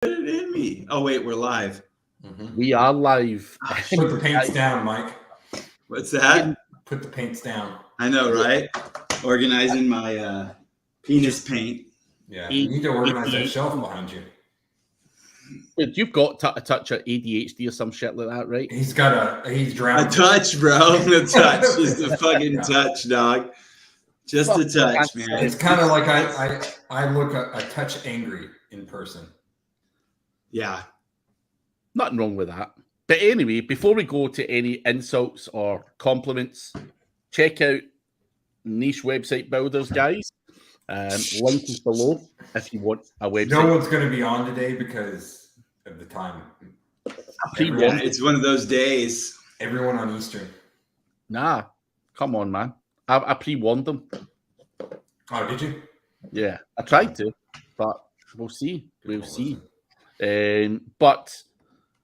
Put it in me. Oh wait, we're live. Mm-hmm. We are live. Put the paints down, Mike. What's that? Put the paints down. I know, right? Organizing my penis paint. Yeah, you need to organize that shelf behind you. Dude, you've got a touch of ADHD or some shit like that, right? He's drowned. A touch, bro. A touch. Just a fucking touch, dog. Just a touch, man. It's kind of like I look a touch angry in person. Yeah. Nothing wrong with that. But anyway, before we go to any insults or compliments, check out Niche Website Builders, guys. Link is below if you want a website. No one's going to be on today because of the time. Yeah, it's one of those days. Everyone on Eastern. Nah, come on, man. I pre-warned them. Oh, did you? Yeah, I tried to, but we'll see. We'll see. But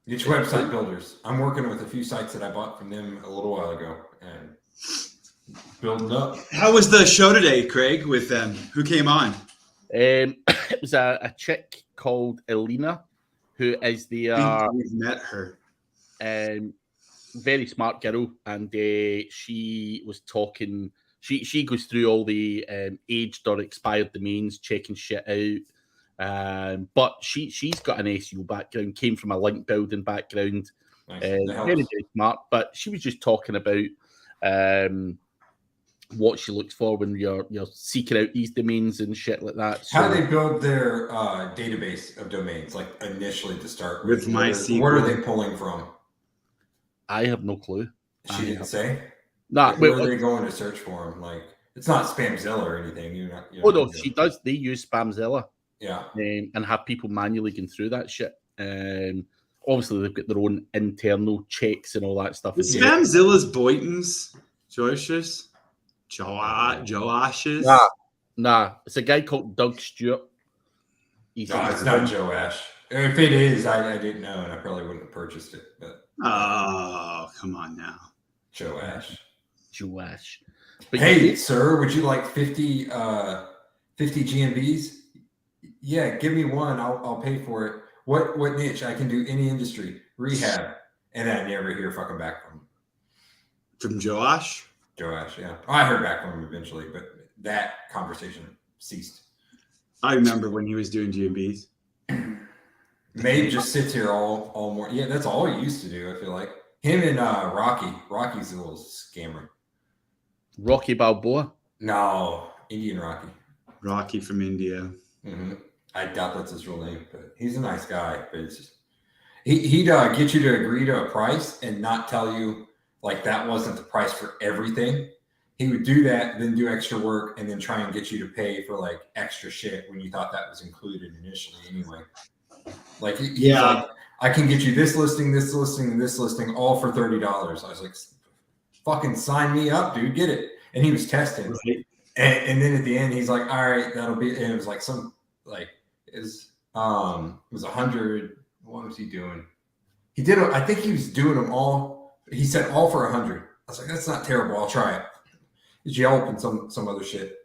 Niche Website Builders. I'm working with a few sites that I bought from them a little while ago and building up. How was the show today, Craig, with them? Who came on? it was a chick called Elena, who is the We've met her. Very smart girl, and she was talking. She goes through all the aged or expired domains, checking shit out. But she's got an SEO background, came from a link building background. Nice. Very, very smart. But she was just talking about what she looks for when you're seeking out these domains and shit like that. So, how do they build their database of domains, like initially to start with MySQL? What are they pulling from? I have no clue. She didn't say. Nah, where are they going to search for them? Like, it's not Spamzilla or anything. No, she does. They use Spamzilla. Yeah. And have people manually going through that shit. Obviously, they've got their own internal checks and all that stuff. Is Spamzilla's Boyton's? Josh's? Joash's? Nah. It's a guy called Doug Stewart. No, it's not Joash. If it is, I didn't know, and I probably wouldn't have purchased it. But oh, come on now. Joash. But hey, sir, would you like 50 GMBs? Yeah, give me one. I'll pay for it. What niche? I can do any industry. Rehab. And I never hear fucking back from him. From Joash? Joash, yeah. I heard back from him eventually, but that conversation ceased. I remember when he was doing GMBs. Mabe just sits here all morning. Yeah, that's all he used to do, I feel like. Him and Rocky. Rocky's a little scammer. Rocky Balboa? No, Indian Rocky. Rocky from India. Mm-hmm. I doubt that's his real name, but he's a nice guy. But it's just, he'd get you to agree to a price and not tell you like that wasn't the price for everything. He would do that, then do extra work, and then try and get you to pay for like extra shit when you thought that was included initially anyway. Like, he's like, I can get you this listing, and this listing, all for $30. I was like, fucking sign me up, dude, get it. And he was testing. Right. And then at the end, he's like, all right, that'll be, and it was like it was 100. What was he doing? He did, I think he was doing them all. He said all for 100. I was like, that's not terrible. I'll try it. It's Yelp and some other shit.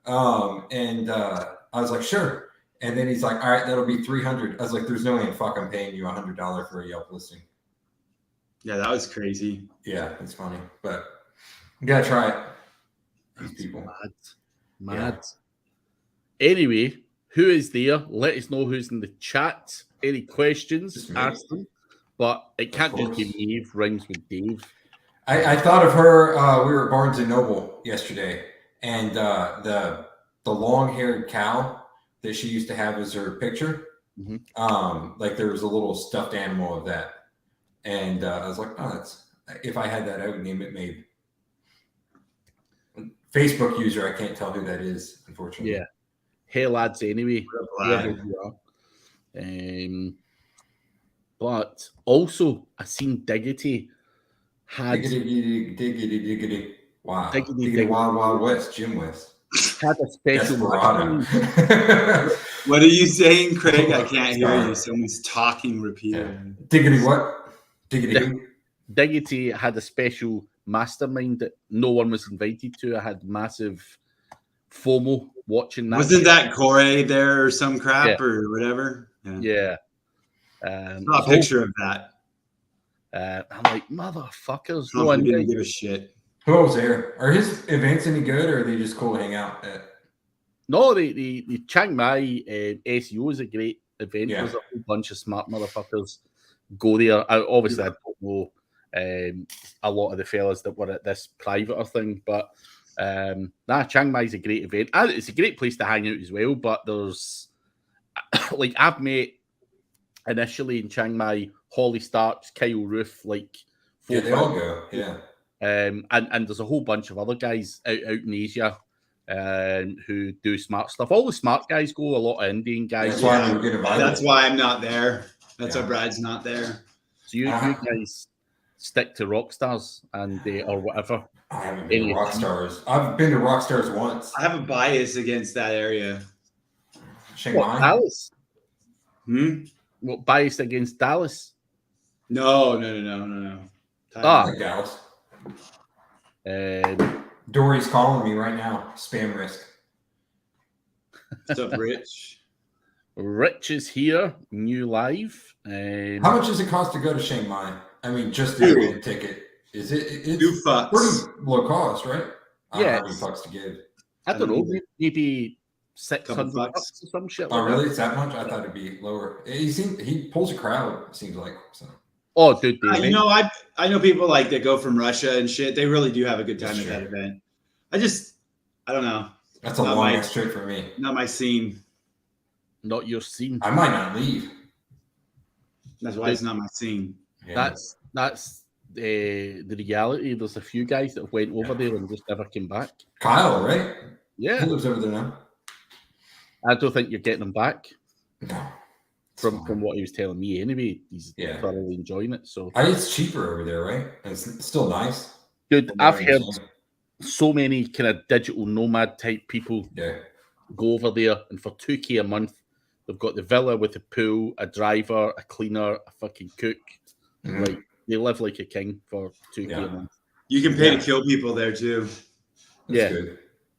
I was like, sure. And then he's like, all right, that'll be 300. I was like, there's no way in fuck I'm paying you $100 for a Yelp listing. Yeah, that was crazy. Yeah, it's funny, but you gotta try it. These people. Mad. Yeah. Anyway, who is there? Let us know who's in the chat. Any questions? Ask them. But it can't just be me. Rings with Dave. I thought of her. We were at Barnes and Noble yesterday, and the long-haired cow that she used to have as her picture. Mm-hmm. Like there was a little stuffed animal of that, and I was like, oh, that's, if I had that, I would name it Mabe. Facebook user, I can't tell who that is, unfortunately. Yeah. Hey lads, anyway. But also, I seen Diggity had Diggity. Wow. Diggity Wild West, Jim West. Had a special. What are you saying, Craig? I can't hear you. Someone's talking repeatedly. Yeah. Diggity what? Diggity had a special mastermind that no one was invited to. I had massive FOMO watching that. Wasn't that Corey there or some crap or whatever? Yeah. Saw a picture of that. I'm like, motherfuckers. No, I didn't give a shit. Who was there? Are his events any good, or are they just cool to hang out at? No, the Chiang Mai SEO is a great event. Yeah. There's a whole bunch of smart motherfuckers go there. I don't know a lot of the fellas that were at this private thing, but Chiang Mai is a great event. And it's a great place to hang out as well. But there's like I've met initially in Chiang Mai Holly Starks, Kyle Roof, like Yeah, they all go. Yeah. And there's a whole bunch of other guys out in Asia who do smart stuff. All the smart guys go. A lot of Indian guys. That's why I'm not there. That's why Brad's not there. So you guys stick to rock stars and or whatever. I haven't been to rock stars. I've been to rock stars once. I have a bias against that area. Chiang Mai? Dallas? What, biased against Dallas? No. Dallas. Dory's calling me right now. Spam risk. What's up, Rich? Rich is here, new live. How much does it cost to go to Chiang Mai? I mean, just to get a ticket. Is it's $2. Pretty low cost, right? I don't know how many bucks to give. I don't know, maybe $600 or some shit. Oh, really? It's that much? I thought it'd be lower. He pulls a crowd, it seems like. So. Oh, dude. I know people like that go from Russia and shit. They really do have a good time at that event. I don't know. That's a long ass trip for me. Not my scene. Not your scene. I might not leave. That's why it's not my scene. Yeah. That's the reality. There's a few guys that went over there and just never came back. Kyle, right? Yeah. He lives over there now. I don't think you're getting him back. No. From what he was telling me anyway. He's thoroughly enjoying it. So it's cheaper over there, right? And it's still nice. Dude, I've heard so many kind of digital nomad type people go over there, and for $2,000 a month, they've got the villa with a pool, a driver, a cleaner, a fucking cook. Mm-hmm. Like they live like a king for $2,000 a month. You can pay to kill people there too. That's good.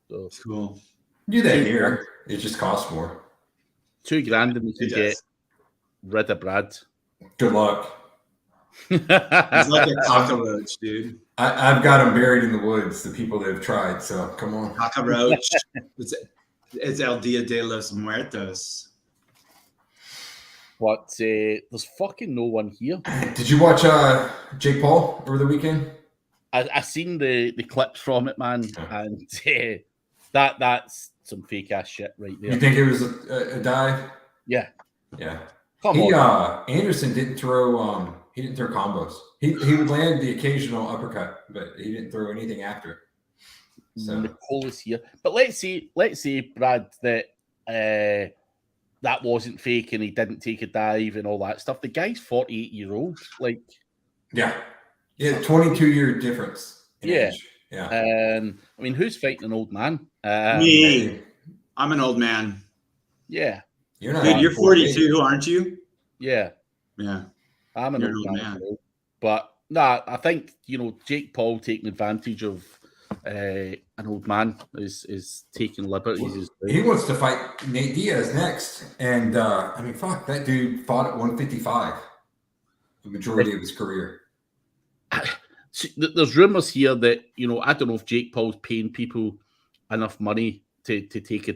So it's cool. Do that here. It just costs more. $2,000 and you can get rid of Brad. Good luck. He's like a cockroach, dude. I've got him buried in the woods, the people that have tried. So come on. Cockroach. It's El Dia de los Muertos. But there's fucking no one here. Did you watch Jake Paul over the weekend? I seen the clips from it, man, and that's some fake ass shit right there. You think it was a dive? Yeah. Come on. Anderson didn't throw. He didn't throw combos. He would land the occasional uppercut, but he didn't throw anything after. So Nicole is here, but let's say Brad that that wasn't fake and he didn't take a dive and all that stuff. The guy's 48-year-old, like 22-year difference. In age. I mean, who's fighting an old man? Me. I'm an old man. Yeah. You're not. Dude, you're 42, aren't you? Yeah. I'm an old man. But I think Jake Paul taking advantage of an old man is taking liberties. He wants to fight Nate Diaz next, and I mean, fuck, that dude fought at 155 the majority of his career. There's rumors here that I don't know if Jake Paul's paying people enough money to take a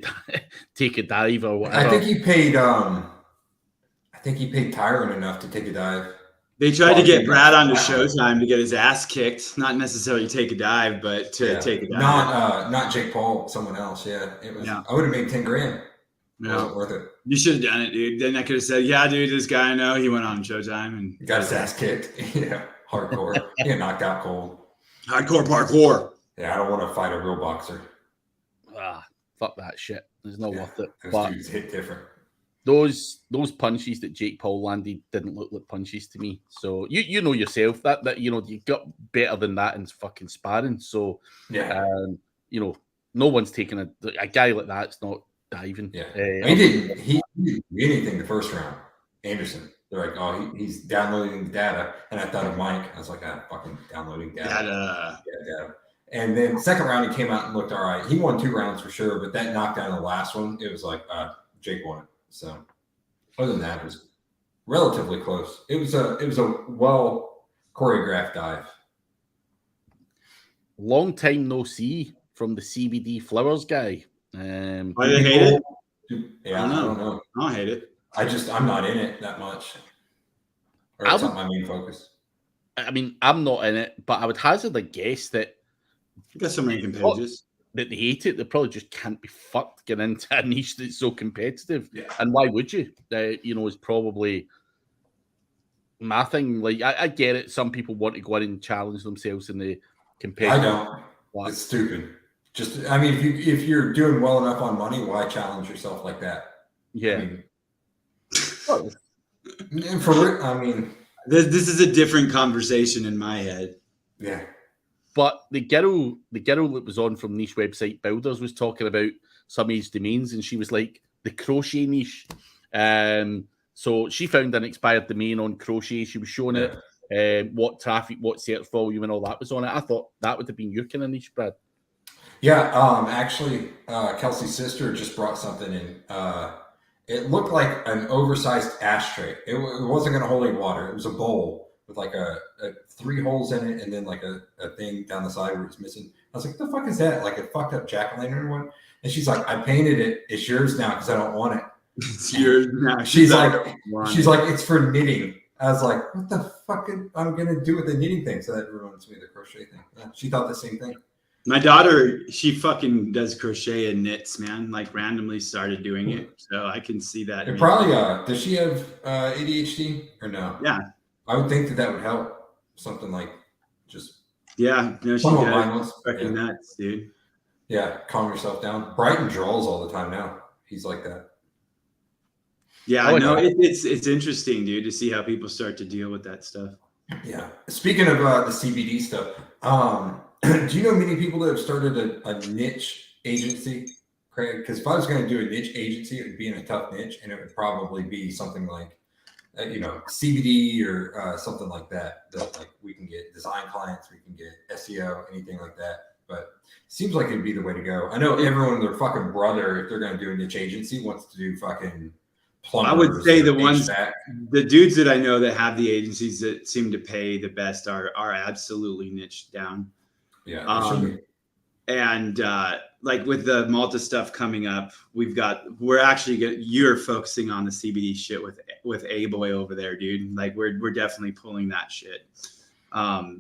dive or whatever. I think he paid Tyron enough to take a dive. They tried to get Brad onto Showtime to get his ass kicked, not necessarily take a dive, but to take a dive. Not Jake Paul, someone else. Yeah, it was. I would have made $10,000. No, wasn't worth it. You should have done it, dude. Then I could have said, "Yeah, dude, this guy I know, he went on Showtime and got his ass kicked." Yeah, hardcore. He got knocked out cold. Hardcore parkour. Yeah, I don't want to fight a real boxer. Fuck that shit. It's not worth it. Those dudes hit different. Those punches that Jake Paul landed didn't look like punches to me. So you know yourself that you got better than that in fucking sparring. So no one's taking a guy like that's not diving. Yeah, he didn't do anything the first round. Anderson, they're like, oh, he's downloading the data, and I thought of Mike. I was like, fucking downloading data. Data. And then second round, he came out and looked all right. He won 2 rounds for sure, but that knockdown in the last one, it was like Jake won it. So other than that, it was relatively close. It was a well choreographed dive. Long time no see from the CBD flowers guy. Why do they hate it? Yeah, I don't know. I don't hate it. I'm not in it that much. Or it's not my main focus. I mean, I'm not in it, but I would hazard a guess that You got so many pages. That they hate it. They probably just can't be fucked getting into a niche that's so competitive. Yeah. And why would you? Is probably my thing. Like, I get it. Some people want to go in and challenge themselves in the competitive. I don't. It's stupid. Just, I mean, if you're doing well enough on money, why challenge yourself like that? Yeah. I mean, and for I mean, this is a different conversation in my head. Yeah. But the girl that was on from niche website Builders was talking about some age domains, and she was like the crochet niche. So she found an expired domain on crochet. She was showing it, what traffic, what search volume, and all that was on it. I thought that would have been your kind of niche, Brad. Yeah. Actually, Kelsey's sister just brought something in. It looked like an oversized ashtray. It wasn't going to hold any water. It was a bowl with like a 3 holes in it, and then like a thing down the side where it's missing. I was like, "What the fuck is that? Like a fucked up jack-o'-lantern one?" And she's like, "I painted it. It's yours now because I don't want it." It's yours now. She's like, "It's for knitting." I was like, "What the fuck am I gonna do with the knitting thing?" So that reminds me of the crochet thing. Yeah, she thought the same thing. My daughter, she fucking does crochet and knits, man. Like randomly started doing it, so I can see that. It probably does she have ADHD or no? Yeah, I would think that would help. Something like just she does. Fucking nuts, dude. Yeah, calm yourself down. Brighton draws all the time now. He's like that. Yeah, I know. It's interesting, dude, to see how people start to deal with that stuff. Yeah. Speaking of the CBD stuff, do you know many people that have started a niche agency, Craig? Because if I was going to do a niche agency, it would be in a tough niche, and it would probably be something like, CBD or something like that. That like we can get design clients, we can get SEO, anything like that. But it seems like it'd be the way to go. I know everyone and their fucking brother, if they're going to do a niche agency, wants to do fucking plumbers. I would say the dudes that I know that have the agencies that seem to pay the best are absolutely niched down. Yeah. And like with the Malta stuff coming up, you're focusing on the CBD shit with A-Boy over there, dude. Like we're definitely pulling that shit. I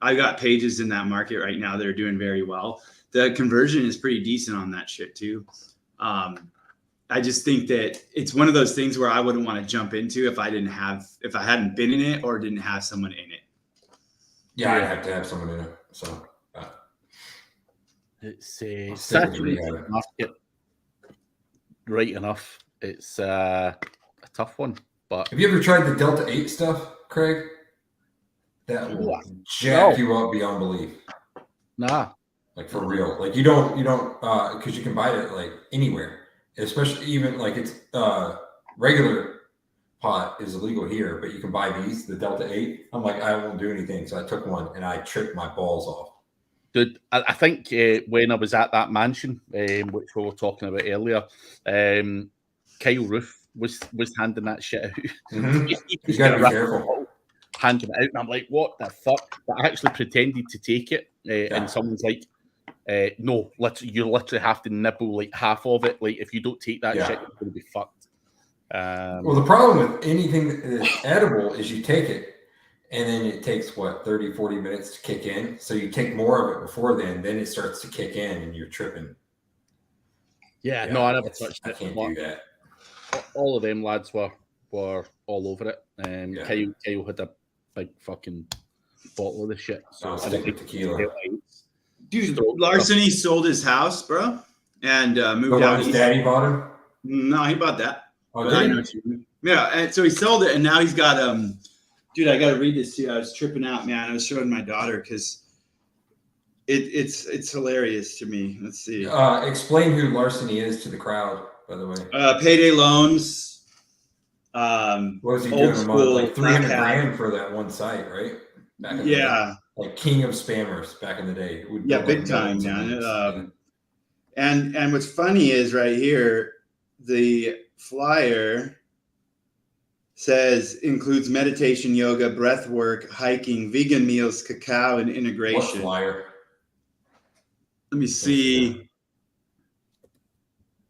got pages in that market right now that are doing very well. The conversion is pretty decent on that shit too. I just think that it's one of those things where I wouldn't want to jump into if I hadn't been in it or didn't have someone in it. Yeah, I'd have to have someone in it. So it's a saturated market, right enough. It's a tough one. But have you ever tried the Delta 8 stuff, Craig? That will jack you up beyond belief. Nah. Like for real. Like you don't because you can buy it like anywhere. Especially even like it's regular pot is illegal here, but you can buy these, the Delta 8. I'm like, I won't do anything. So I took one and I tripped my balls off. Dude, I think when I was at that mansion, which we were talking about earlier, Kyle Roof was handing that shit out. Mm-hmm. You gotta be careful. Handing it out, and I'm like, what the fuck? But I actually pretended to take it, and someone's like, no, you literally have to nibble like half of it. Like if you don't take that shit, you're going to be fucked. Well, the problem with anything that is edible is you take it and then it takes 30, 40 minutes to kick in. So you take more of it before then it starts to kick in and you're tripping. Yeah, no, I never touched it. I can't do that. All of them lads were all over it. Kyle had a big fucking bottle of the shit. So I'll stick with tequila. Dude, Larceny sold his house, bro, and moved out. His daddy bought him? No, he bought that. Oh, yeah, and so he sold it, and now he's got dude, I got to read this to you. I was tripping out, man. I was showing my daughter because it's hilarious to me. Let's see. Explain who Larceny is to the crowd, by the way. Payday loans. What was he doing a month? Like $300,000 for that one site, right? Back in the day. Like king of spammers back in the day. Big time, man. And what's funny is right here, the flyer says includes meditation, yoga, breath work, hiking, vegan meals, cacao, and What integration. flyer? Let me see.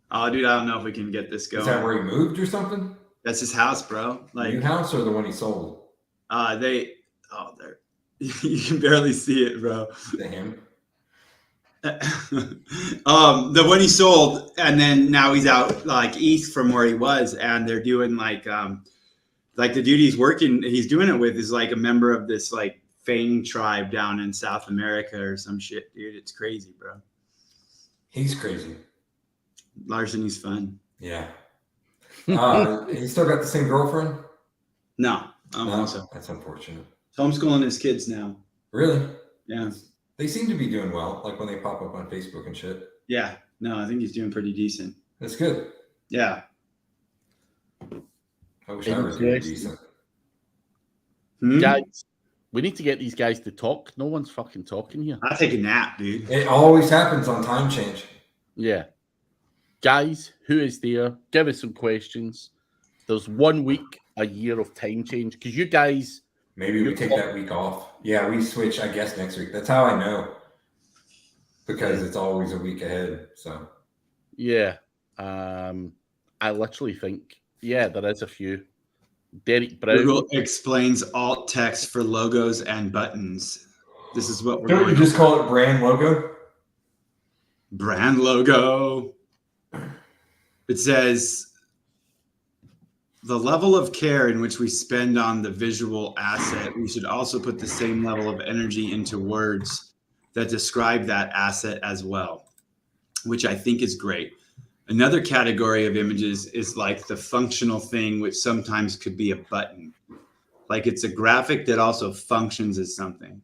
Oh, dude, I don't know if we can get this going. Is that where he moved or something? That's his house, bro. Like New house or the one he sold? there. You can barely see it, bro. Him. The one he sold, and then now he's out like east from where he was, and they're doing like the dude he's doing it with is like a member of this like Fang tribe down in South America or some shit, dude. It's crazy, bro. He's crazy. Larceny's fun. Yeah. He still got the same girlfriend? No, Also. That's unfortunate. Homeschooling his kids now. Really? Yeah. They seem to be doing well, like when they pop up on Facebook and shit. Yeah. No, I think he's doing pretty decent. That's good. Yeah. I wish I was doing decent. Guys, we need to get these guys to talk. No one's fucking talking here. I'll take a nap, dude. It always happens on time change. Yeah. Guys, who is there? Give us some questions. There's 1 week a year of time change because you guys. Maybe we take that week off. Yeah, we switch, I guess, next week. That's how I know. Because it's always a week ahead. So. Yeah. I literally think, there is a few. Derek Brown. Google explains alt text for logos and buttons. This is what we're Don't you just call it brand logo? Brand logo. It says the level of care in which we spend on the visual asset, we should also put the same level of energy into words that describe that asset as well, which I think is great. Another category of images is like the functional thing, which sometimes could be a button. Like it's a graphic that also functions as something.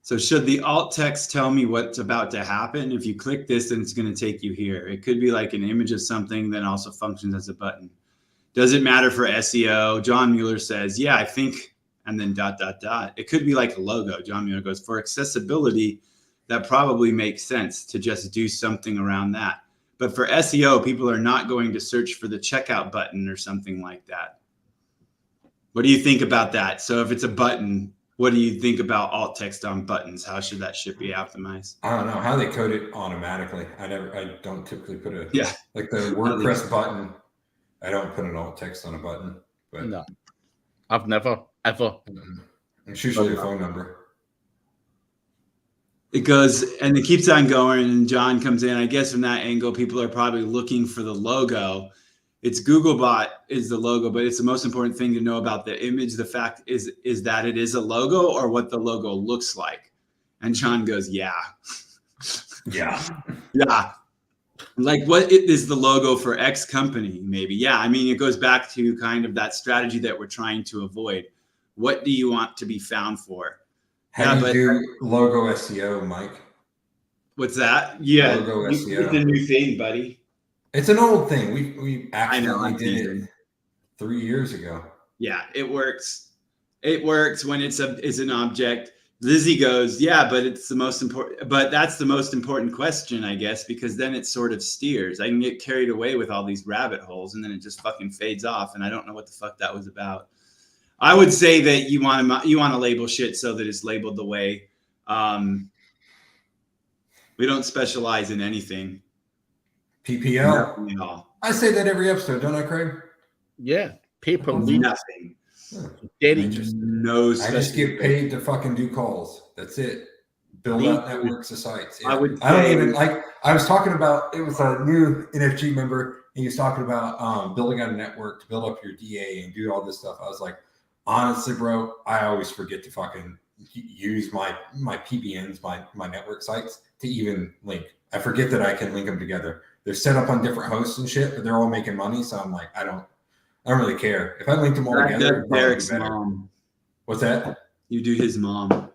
So should the alt text tell me what's about to happen? If you click this, then it's going to take you here. It could be like an image of something that also functions as a button. Does it matter for SEO? John Mueller says, yeah, I think, and then ... It could be like a logo. John Mueller goes, for accessibility, that probably makes sense to just do something around that. But for SEO, people are not going to search for the checkout button or something like that. What do you think about that? So if it's a button, what do you think about alt text on buttons? How should that shit be optimized? I don't know how they code it automatically. I don't typically put like the WordPress button. I don't put an alt text on a button. But no, I've never, ever. It's usually a phone number. It goes, and it keeps on going, and John comes in. I guess from that angle, people are probably looking for the logo. It's Googlebot is the logo, but it's the most important thing to know about the image. The fact is that it is a logo or what the logo looks like. And John goes, yeah. Like what is the logo for X company? Maybe. Yeah. I mean, it goes back to kind of that strategy that we're trying to avoid. What do you want to be found for? How do you do logo SEO, Mike? What's that? Yeah. Logo SEO. It's a new thing, buddy. It's an old thing. We actually did it 3 years ago. Yeah, it works. It works when it's an object. Lizzie goes, yeah, but it's the most important. But that's the most important question, I guess, because then it sort of steers. I can get carried away with all these rabbit holes, and then it just fucking fades off, and I don't know what the fuck that was about. I would say that you want to label shit so that it's labeled the way. We don't specialize in anything. PPL. I say that every episode, don't I, Craig? Yeah. Paper lead. Nothing. I just get paid to fucking do calls. That's it. Build out networks of sites. Yeah. I was talking about, it was a new NFG member, and he was talking about building out a network to build up your DA and do all this stuff. I was like, honestly, bro, I always forget to fucking use my PBNs, my network sites to even link. I forget that I can link them together. They're set up on different hosts and shit, but they're all making money. So I'm like, I don't really care. If I linked them all together, Derek's mom. What's that? You do his mom.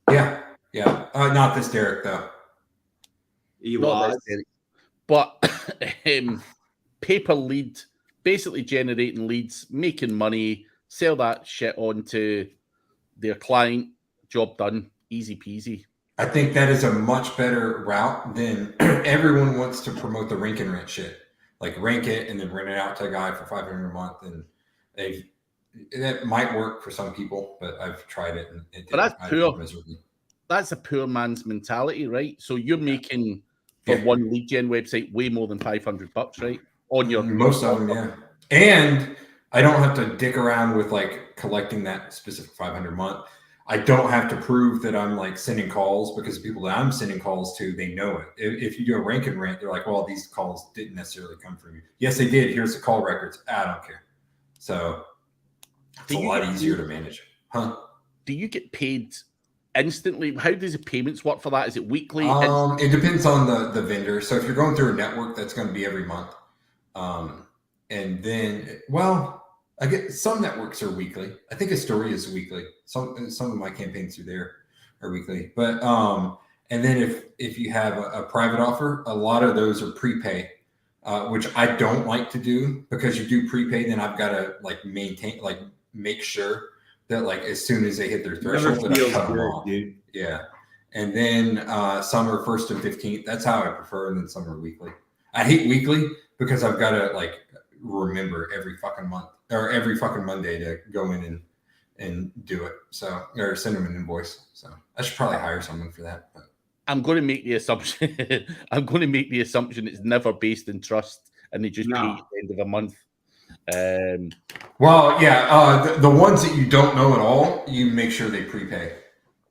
Yeah. Not this Derek though. He was. But paper lead, basically generating leads, making money, sell that shit on to their client. Job done. Easy peasy. I think that is a much better route than everyone wants to promote the rank and rent shit. Like rank it and then rent it out to a guy for $500 a month. And that might work for some people, but I've tried it and it But that's I poor. did miserably. That's a poor man's mentality, right? So you're making for one lead gen website way more than $500, right? On your Most of them, yeah. And I don't have to dick around with like collecting that specific 500 a month. I don't have to prove that I'm like sending calls, because the people that I'm sending calls to, they know it. If you do a rank and rant, they're like, well, these calls didn't necessarily come from you. Yes, they did. Here's the call records. I don't care. So it's a lot easier to manage. Huh? Do you get paid instantly? How does the payments work for that? Is it weekly? It depends on the vendor. So if you're going through a network, that's going to be every month. And then, well, I get some networks are weekly. I think Astoria is weekly. Some of my campaigns through there are weekly. But and then if you have a private offer, a lot of those are prepay, which I don't like to do, because you do prepay, then I've got to like make sure that like as soon as they hit their threshold, that I cut them off. Dude. Yeah. And then some are 1st and 15th. That's how I prefer. And then some are weekly. I hate weekly because I've got to like remember every fucking month or every fucking Monday to go in and do it. So, or send them an invoice. So I should probably hire someone for that. But. I'm going to make the assumption. It's never based in trust, and they just pay you at the end of a month. Well, yeah, the ones that you don't know at all, you make sure they prepay.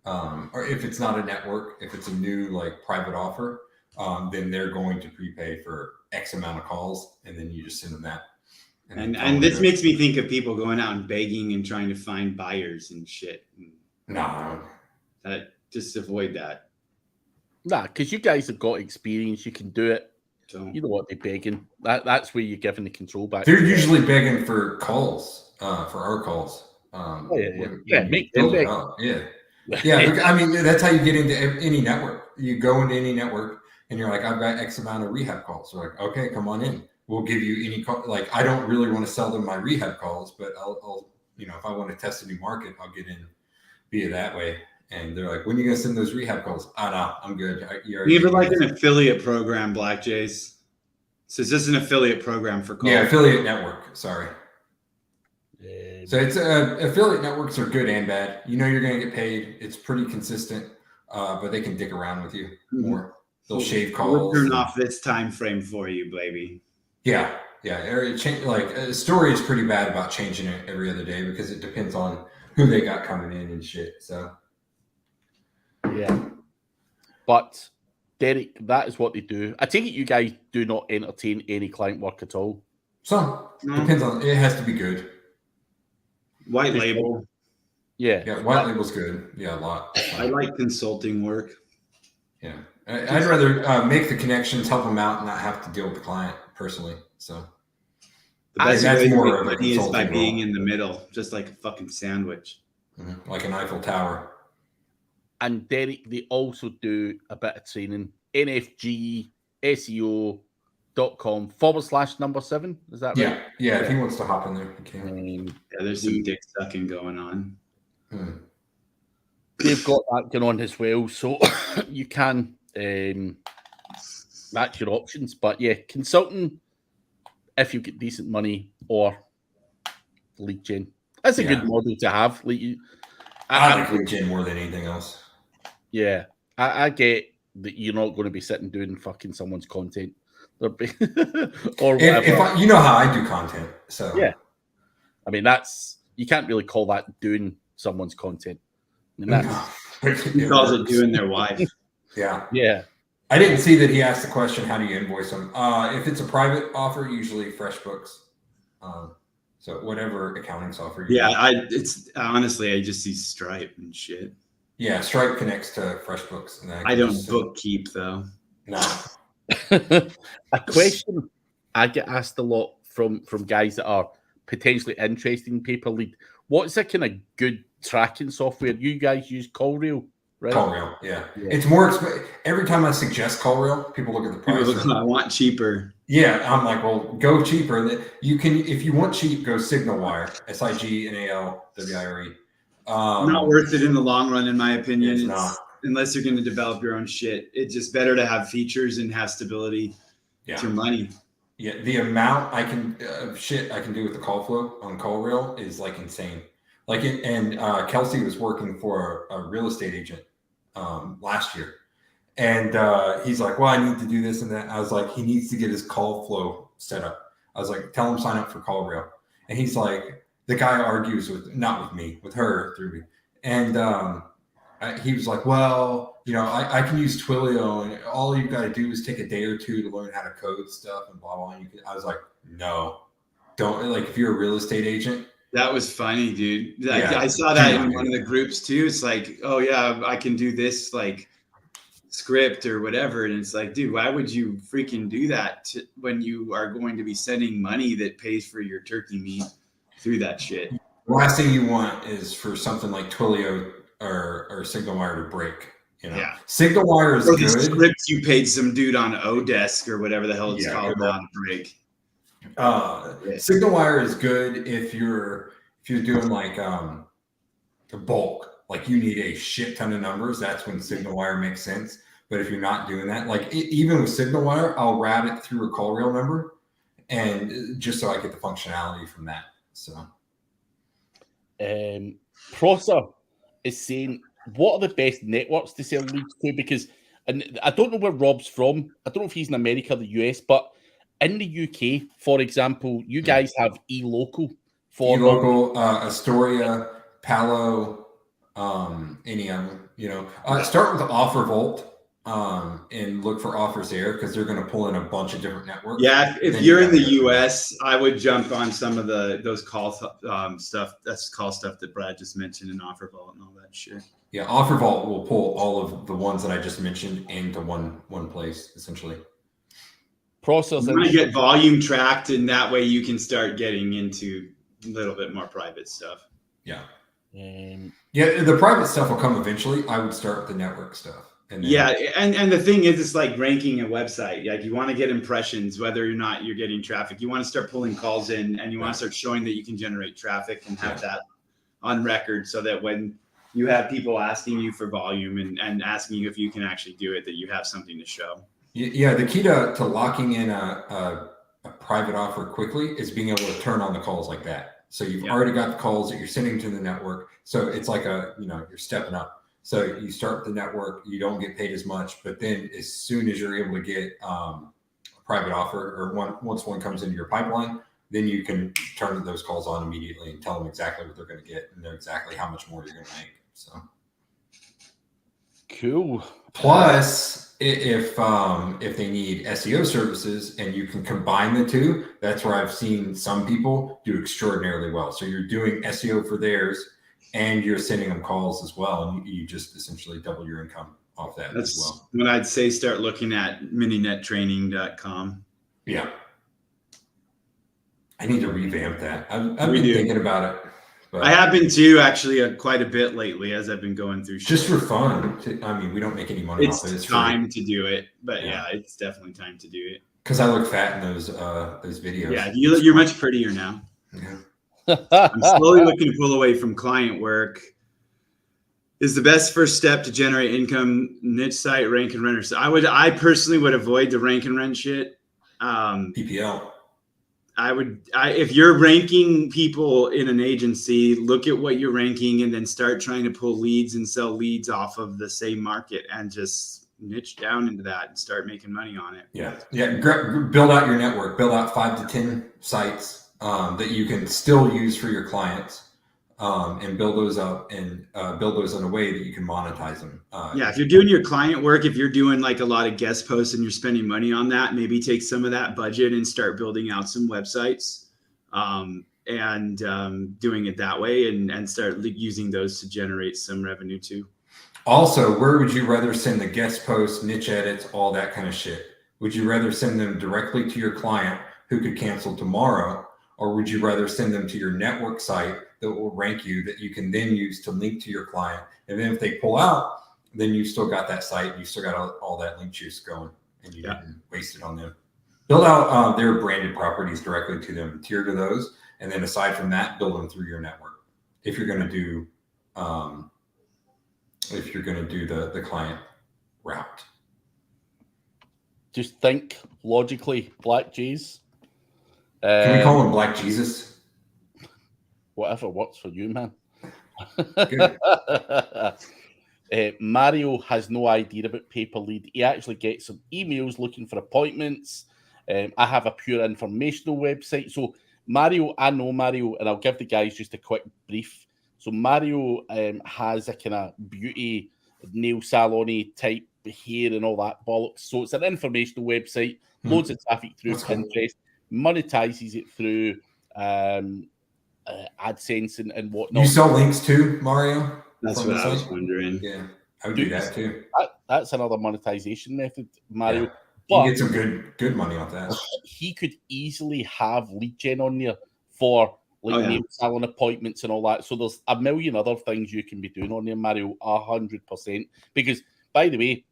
Or if it's not a network, if it's a new like private offer, then they're going to prepay for X amount of calls, and then you just send them that. And this makes me think of people going out and begging and trying to find buyers and shit. No, just avoid that. Nah, because you guys have got experience, you can do it. You know what they're begging. That's where you're giving the control back. They're usually begging for calls, for our calls. Make them beg. Yeah. I mean, that's how you get into any network. You go into any network and you're like, I've got X amount of rehab calls. So like, okay, come on in. We'll give you any call. Like, I don't really want to sell them my rehab calls, but I'll if I want to test a new market, I'll get in via that way. And they're like, when are you going to send those rehab calls? Oh, no, I'm good. You have like an affiliate program, Black Jays. So it's just an affiliate program for calls. Yeah, affiliate network. Sorry. So it's affiliate networks are good and bad. You know you're going to get paid. It's pretty consistent, but they can dick around with you more. They'll shave calls. We'll turn off this time frame for you, baby. Yeah. Like Story is pretty bad about changing it every other day because it depends on who they got coming in and shit. So. Yeah. But Derek, that is what they do. I take it you guys do not entertain any client work at all. Some depends on. It has to be good. White label. Yeah, white label's good. Yeah, a lot. I like consulting work. Yeah. I'd rather make the connections, help them out, and not have to deal with the client personally. So the best way to make money is by being in the middle, just like a fucking sandwich. Mm-hmm. Like an Eiffel Tower. And Derek, they also do a bit of training. NFGSEO.com/7. Is that right? Yeah. If he wants to hop in there, he can. There's some dick sucking going on. They've got that going on as well, so you can. That's your options, but yeah, consulting if you get decent money or lead gen. That's a good model to have. I like lead gen more than anything else. Yeah, I get that you're not going to be sitting doing fucking someone's content or whatever. If you know how I do content, so yeah. I mean, you can't really call that doing someone's content. I mean, he calls it doing their wife. Yeah. I didn't see that he asked the question, how do you invoice them? If it's a private offer, usually FreshBooks. So whatever accounting software. It's honestly, I just see Stripe and shit. Yeah, Stripe connects to FreshBooks. And I don't bookkeep though. No. A question I get asked a lot from guys that are potentially interested in pay per lead. What's a kind of good tracking software? You guys use CallRail, right? CallRail, yeah. It's more expensive. Every time I suggest CallRail, people look at the price. I want cheaper. Yeah, I'm like, well, go cheaper. You can, if you want cheap, go SignalWire, SignalWire. Not worth it in the long run, in my opinion. It's not. Unless you're going to develop your own shit. It's just better to have features and have stability. It's your money. Yeah, the amount I can shit I can do with the call flow on CallRail is like insane. Like Kelsey was working for a real estate agent last year, and he's like, "Well, I need to do this and that." I was like, "He needs to get his call flow set up." I was like, "Tell him sign up for CallRail," and he's like, the guy argues not with me, with her through me, and he was like, "Well, I can use Twilio, and all you've got to do is take a day or two to learn how to code stuff and blah blah." And I was like, "No, don't." Like, if you're a real estate agent, that was funny, dude. Yeah, I saw that in one of the groups too. It's like, oh yeah, I can do this like script or whatever, and it's like, dude, why would you freaking do that when you are going to be sending money that pays for your turkey meat through that shit? The last thing you want is for something like Twilio or SignalWire to break. Yeah. SignalWire is or the good. Script you paid some dude on Odesk or whatever the hell it's called now to break. SignalWire is good if you're doing like a bulk, like you need a shit ton of numbers. That's when SignalWire makes sense. But if you're not doing that, like even with SignalWire, I'll route it through a CallRail number, and just so I get the functionality from that. So, Prosser is saying, what are the best networks to sell leads to? Because, and I don't know where Rob's from. I don't know if he's in America or the US, but in the UK, for example, you guys have eLocal for Astoria, Palo, any of them. Start with the Offer Vault. And look for offers there because they're going to pull in a bunch of different networks. Yeah, if you're in the US, I would jump on some of those call stuff. That's call stuff that Brad just mentioned in Offer Vault and all that shit. Yeah, Offer Vault will pull all of the ones that I just mentioned into one place essentially. Process. You want to get volume tracked, and that way you can start getting into a little bit more private stuff. Yeah. The private stuff will come eventually. I would start with the network stuff. And the thing is, it's like ranking a website. Like, you want to get impressions, whether or not you're getting traffic. You want to start pulling calls in, and you want to start showing that you can generate traffic and have that on record, so that when you have people asking you for volume and asking you if you can actually do it, that you have something to show. Yeah, the key to locking in a private offer quickly is being able to turn on the calls like that. So you've already got the calls that you're sending to the network. So it's like you're stepping up. So you start the network, you don't get paid as much, but then as soon as you're able to get a private offer, or once one comes into your pipeline, then you can turn those calls on immediately and tell them exactly what they're going to get and know exactly how much more you're going to make. So cool. Plus, if they need SEO services and you can combine the two, that's where I've seen some people do extraordinarily well. So you're doing SEO for theirs, and you're sending them calls as well, and you just essentially double your income off that as well. When I'd say start looking at mininettraining.com. Yeah. I need to revamp that. I've been thinking about it. But I have been too, actually, quite a bit lately as I've been going through shit. Just for fun. We don't make any money off it. It's time to do it, but it's definitely time to do it. Because I look fat in those videos. Yeah, you're much prettier now. Yeah. I'm slowly looking to pull away from client work. Is the best first step to generate income niche site, rank and renter. So I personally would avoid the rank and rent shit. PPL. If you're ranking people in an agency, look at what you're ranking and then start trying to pull leads and sell leads off of the same market and just niche down into that and start making money on it. Yeah. Build out your network. Build out 5 to 10 sites that you can still use for your clients, and build those up and build those in a way that you can monetize them. If you're doing your client work, if you're doing like a lot of guest posts and you're spending money on that, maybe take some of that budget and start building out some websites, and doing it that way and start using those to generate some revenue too. Also, where would you rather send the guest posts, niche edits, all that kind of shit? Would you rather send them directly to your client who could cancel tomorrow? Or would you rather send them to your network site that will rank you, that you can then use to link to your client? And then if they pull out, then you've still got that site, you still got all that link juice going, and you didn't waste it on them. Build out their branded properties directly to them, tier to those, and then aside from that, build them through your network. If you're going to do, the client route. Just think logically, Black Jays. Can we call him Black Jesus? Whatever works for you, man. Good. Mario has no idea about Paper Lead. He actually gets some emails looking for appointments. I have a pure informational website. So Mario, I know Mario, and I'll give the guys just a quick brief. So Mario has a kind of beauty nail salon-y type hair and all that bollocks. So it's an informational website, loads of traffic through Pinterest, monetizes it through AdSense and whatnot. You sell links too, Mario? That's what I was wondering. Yeah, I would do that too. That's another monetization method, Mario. Yeah. But you get some good money off that. He could easily have lead gen on there for nail salon appointments and all that. So there's a million other things you can be doing on there, Mario, 100%. Because, by the way,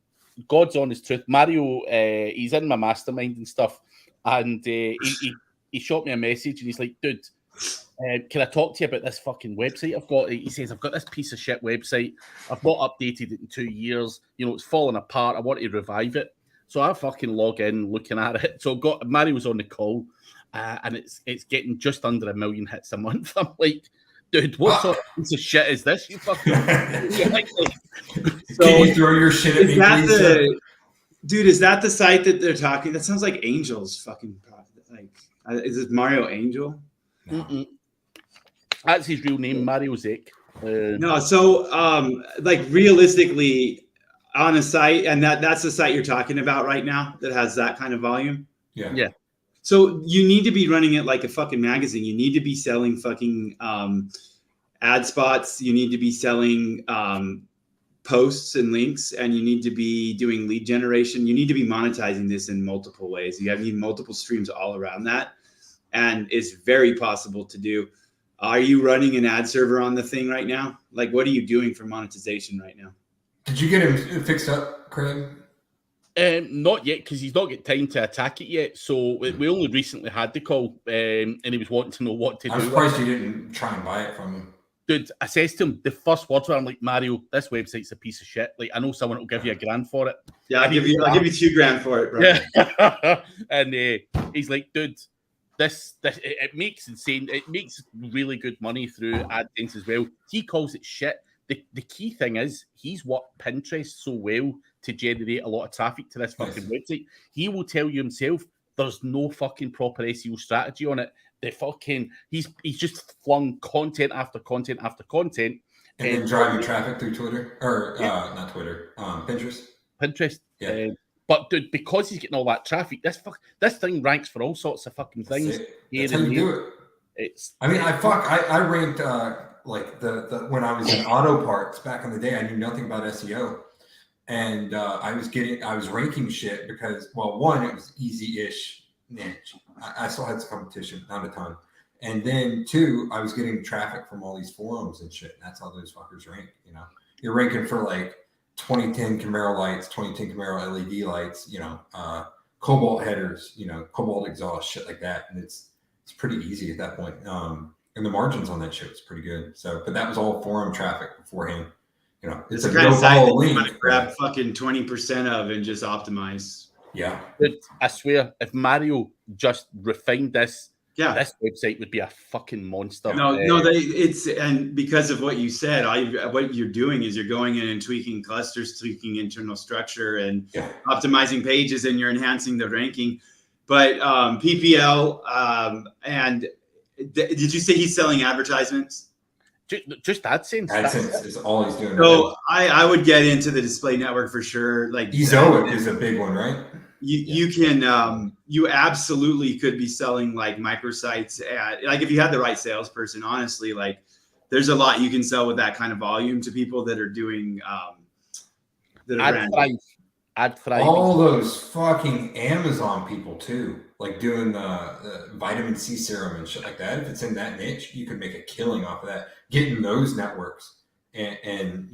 God's honest truth, Mario, he's in my mastermind and stuff, and he shot me a message and he's like, dude, can I talk to you about this fucking website I've got? He says, I've got this piece of shit website. I've not updated it in 2 years. It's falling apart. I want to revive it. So I fucking log in looking at it. So Mario's on the call, and it's getting just under 1 million hits a month. I'm like, dude, what sort of piece of shit is this? You fucking Can you throw your shit at me, please? Dude, is that the site that they're talking? That sounds like Angel's fucking is it Mario Angel? No. That's his real name, Mario Zek. No, so realistically, on a site, and that's the site you're talking about right now that has that kind of volume. Yeah. So you need to be running it like a fucking magazine. You need to be selling fucking ad spots. You need to be selling posts and links, and you need to be doing lead generation. You need to be monetizing this in multiple ways. You need multiple streams all around that, and it's very possible to do. Are you running an ad server on the thing right now? Like, what are you doing for monetization right now? Did you get him fixed up, Craig? Not yet, because he's not got time to attack it yet. So we only recently had the call, and he was wanting to know what to do. I'm surprised you didn't try and buy it from him. Dude, I said to him, the first words were, I'm like, Mario, this website's a piece of shit. Like, I know someone will give you $1,000 for it. Yeah, I'll give you $2,000 for it, bro. Yeah. And he's like, dude, this it makes insane. It makes really good money through AdSense as well. He calls it shit. The key thing is he's worked Pinterest so well to generate a lot of traffic to this fucking website. He will tell you himself there's no fucking proper SEO strategy on it. He's just flung content after content after content. And then driving traffic through Twitter or not Twitter, Pinterest. Yeah. But dude, because he's getting all that traffic, this thing ranks for all sorts of fucking things. That's how you do it. I ranked like the when I was in auto parts back in the day. I knew nothing about SEO, and I was ranking shit because, well, one, it was easy-ish niche. I still had some competition, not a ton, and then two, I was getting traffic from all these forums and shit. And that's how those fuckers rank. You're ranking for like 2010 Camaro lights, 2010 Camaro LED lights, cobalt headers, cobalt exhaust, shit like that. And it's pretty easy at that point. And the margins on that shit was pretty good. So, but that was all forum traffic beforehand. It's a kind of site that you link. want to grab fucking 20% of and just optimize. Yeah. But I swear, if Mario just refined this, yeah, this website would be a fucking monster. And because of what you said, what you're doing is you're going in and tweaking clusters, tweaking internal structure, and optimizing pages, and you're enhancing the ranking. But PPL, and did you say he's selling advertisements? Just AdSense. AdSense is all he's doing. So I would get into the display network for sure. Like Ezoic is a big one, right? You can you absolutely could be selling like microsites like if you had the right salesperson. Honestly, like there's a lot you can sell with that kind of volume to people that are doing Ad Thrive. All those fucking Amazon people too, like doing the vitamin C serum and shit like that. If it's in that niche, you could make a killing off of that. Getting those networks and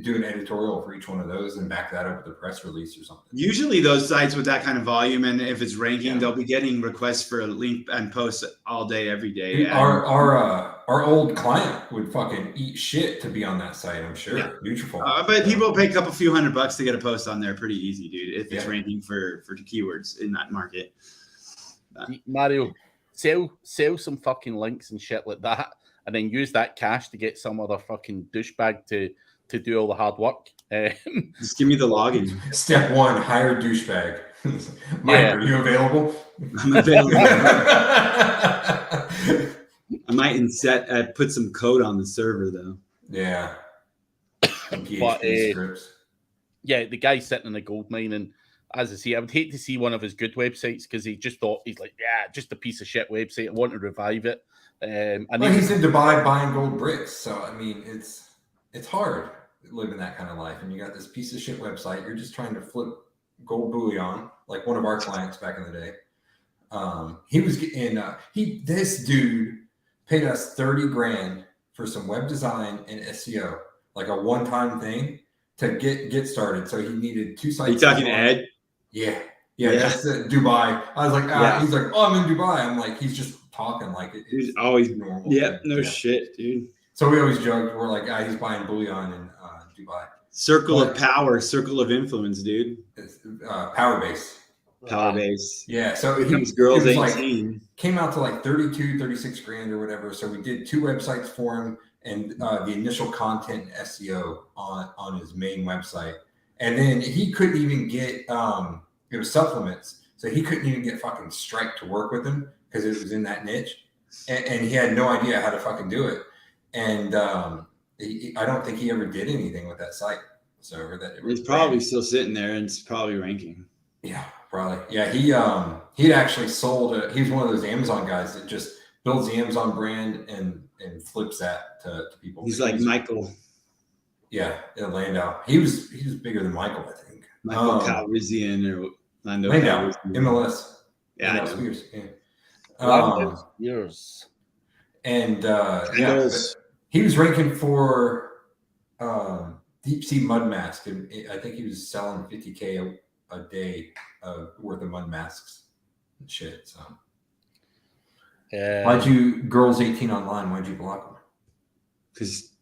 do an editorial for each one of those and back that up with a press release or something. Usually those sites with that kind of volume, and if it's ranking, they'll be getting requests for a link and posts all day, every day. Dude, our old client would fucking eat shit to be on that site, I'm sure. Yeah. Nutrafol. But people pay a couple few $100 to get a post on there pretty easy, dude, if it's ranking for keywords in that market. Mario, sell some fucking links and shit like that, and then use that cash to get some other fucking douchebag to do all the hard work. Just give me the login. Step 1, hire a douchebag. Mike, Yeah. are you available? I'm available. I might put some code on the server though. Yeah. Some PHP But, scripts. Yeah, the guy's sitting in a gold mine, and as I say, I would hate to see one of his good websites because he just thought he's like, yeah, just a piece of shit website. I want to revive it. And Well, he's in Dubai buying gold bricks, so I mean, it's hard living that kind of life, and you got this piece of shit website. You're just trying to flip gold bullion, like one of our clients back in the day. He was in. This dude paid us $30,000 for some web design and SEO, like a one-time thing to get started. So he needed 2 sites. Are you talking to Ed? Yeah. That's Dubai. I was like, He's like, oh, I'm in Dubai. I'm like, he's just talking like He's always normal. Yeah, no shit, dude. So we always joked, we're like, he's buying bullion in Dubai. Circle of power, circle of influence, dude. It's, power base. Power base. Yeah. So Becomes girls it was 18. like, came out to like 36 grand or whatever. So we did 2 websites for him and the initial content and SEO on his main website. And then he couldn't even get supplements. So he couldn't even get fucking Stripe to work with him because it was in that niche. And he had no idea how to fucking do it. And I don't think he ever did anything with that site. So It's probably still sitting there and it's probably ranking. Yeah, probably. Yeah, he'd actually sold. He's one of those Amazon guys that just builds the Amazon brand and flips that to people. He's like Michael. Yeah, in Landau. He was bigger than Michael, I think. Michael Calrissian or Landau. MLS. Yeah, Spears. Yeah. Years. And he was ranking for deep sea mud mask, and I think he was selling $50,000 a day worth of mud masks and shit. So why'd you girls 18 online? Why'd you block them? Because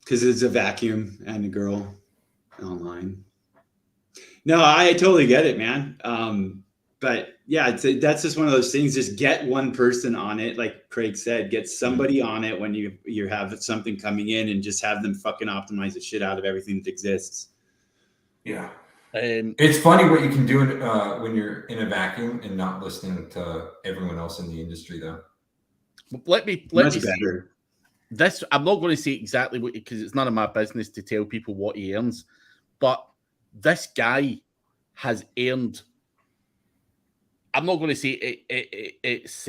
it's a vacuum and a girl online. No, I totally get it, man. But yeah, that's just one of those things. Just get one person on it, like Craig said. Get somebody on it when you have something coming in, and just have them fucking optimize the shit out of everything that exists. Yeah, it's funny what you can do when you're in a vacuum and not listening to everyone else in the industry, though. Let me better. This I'm not going to say exactly what, because it's none of my business to tell people what he earns, but this guy has earned. I'm not going to say it's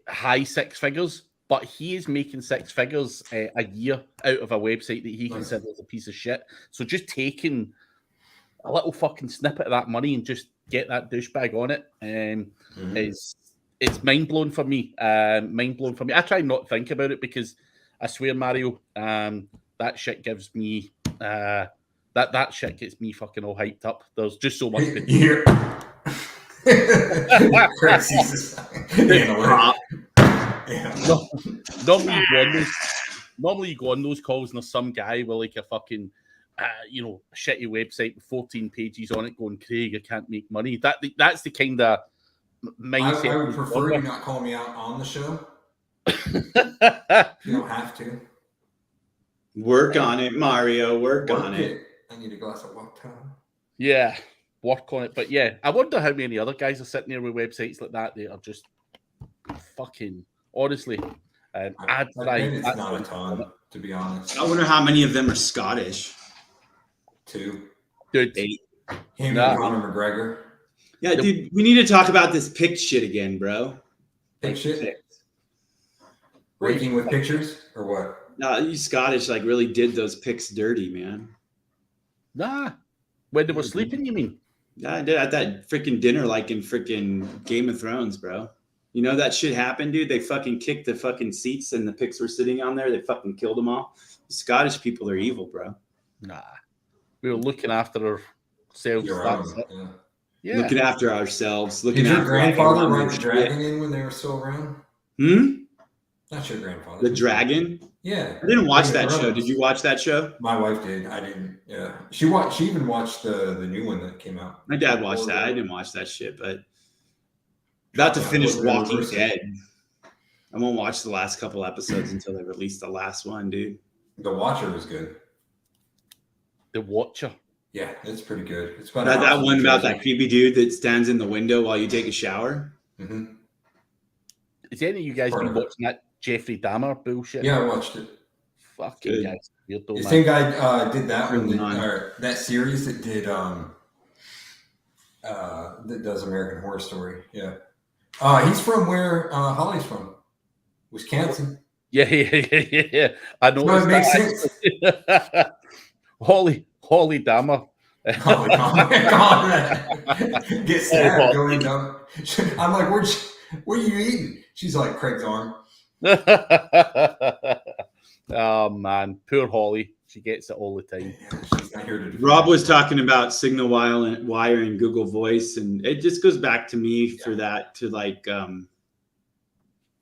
high 6 figures, but he is making 6 figures a year out of a website that he considers a piece of shit. So just taking a little fucking snippet of that money and just get that douchebag on it it's mind blowing for me. I try not to think about it because I swear, Mario, that shit gives me that shit gets me fucking all hyped up. There's just so much. Normally you go on those calls and there's some guy with like a fucking shitty website with 14 pages on it going, Craig, I can't make money. That's the kind of mindset. I would prefer you not call me out on the show. You don't have to. Work on it, Mario. Work on it. I need a glass of water. Yeah. Work on it. But yeah, I wonder how many other guys are sitting there with websites like that. They are just fucking, honestly. I bet it's not a ton, to be honest. I wonder how many of them are Scottish. 2. Dude. 8. Him and Conor McGregor. Yeah, dude, we need to talk about this pic shit again, bro. Pic shit? Raking with pictures or what? No, you Scottish really did those pics dirty, man. Nah. When they were sleeping, you mean? Yeah, I did at that freaking dinner like in freaking Game of Thrones, bro. You know that shit happened, dude? They fucking kicked the fucking seats and the pics were sitting on there. They fucking killed them all. The Scottish people are evil, bro. Nah. We were looking after ourselves. Yeah. Looking after ourselves. Did your grandfather ride the dragon in when they were still around? Not your grandfather. The dragon? Yeah. I didn't watch that show. Did you watch that show? My wife did. I didn't. Yeah. She even watched the new one that came out. My dad watched that. I didn't watch that shit, but About to Yeah, finish they're Walking reversing. Dead. I won't watch the last couple episodes until they release the last one, dude. The Watcher was good. The Watcher. Yeah, it's pretty good. It's about That in one New about Jersey. that creepy dude that stands in the window while you take a shower. Mm-hmm. Is any of you guys Part been of it. watching that Jeffrey Dahmer bullshit? Yeah, I watched it. Fucking Good. guys. Weirdo, The man. same guy did that one, Moving on. or that series that did that does American Horror Story. Yeah. He's from where Holly's from, Wisconsin. Yeah. I know. No, it makes sense. Holly Dahmer. Oh my God. Get stabbed going down. I'm like, what are you eating? She's like, Craig's arm. Oh man, poor Holly. She gets it all the time. Yeah, she's not here to defend Rob was her. talking about Signal Wire and Google Voice, and it just goes back to me for that to like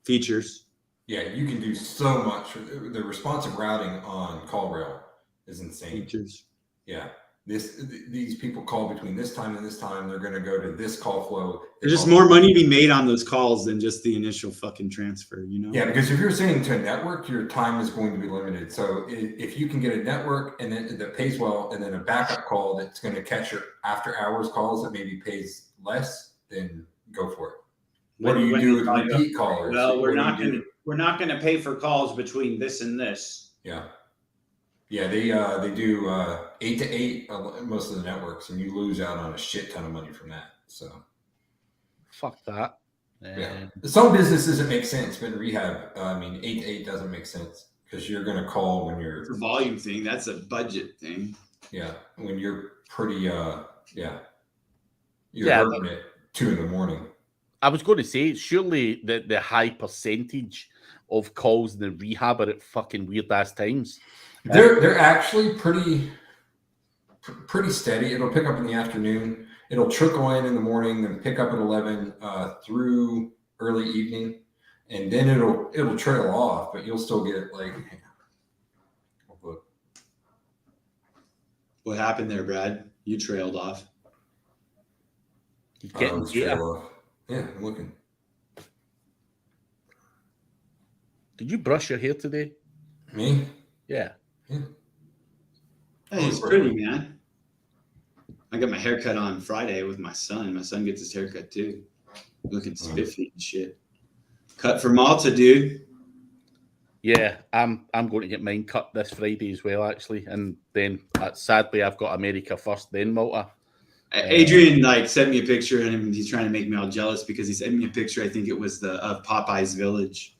features. Yeah, you can do so much. The responsive routing on CallRail is insane. Features. Yeah. These people call between this time and this time. They're going to go to this call flow. There's just more money to be made on those calls than just the initial fucking transfer, you know? Yeah, because if you're sending to a network, your time is going to be limited. So if you can get a network and then that pays well, and then a backup call that's going to catch your after hours calls that maybe pays less, then go for it. What do you do with repeat callers? Well, we're What do not you do? going to pay for calls between this and this. Yeah. Yeah, they do 8 to 8 most of the networks, and you lose out on a shit ton of money from that. So Fuck that. yeah, some businesses it makes sense, but in rehab, 8 to 8 doesn't make sense because you're going to call when you're It's a volume thing. That's a budget thing. when you're pretty you're Yeah, hurting at 2 a.m. I was going to say, surely the high percentage of calls in the rehab are at fucking weird ass times. They're actually pretty steady. It'll pick up in the afternoon. It'll trickle in the morning, then pick up at 11 through early evening, and then it'll trail off. But you'll still get like. What happened there, Brad? You trailed off. You getting data. Off. Yeah, I'm looking. Did you brush your hair today? Me? Yeah. Hey, it's pretty, man. I got my haircut on Friday with my son. My son gets his haircut too. Looking spiffy and shit. Cut for Malta, dude. Yeah, I'm going to get mine cut this Friday as well, actually, and then sadly I've got America first, then Malta. Adrian sent me a picture, and he's trying to make me all jealous because he sent me a picture. I think it was of Popeye's Village,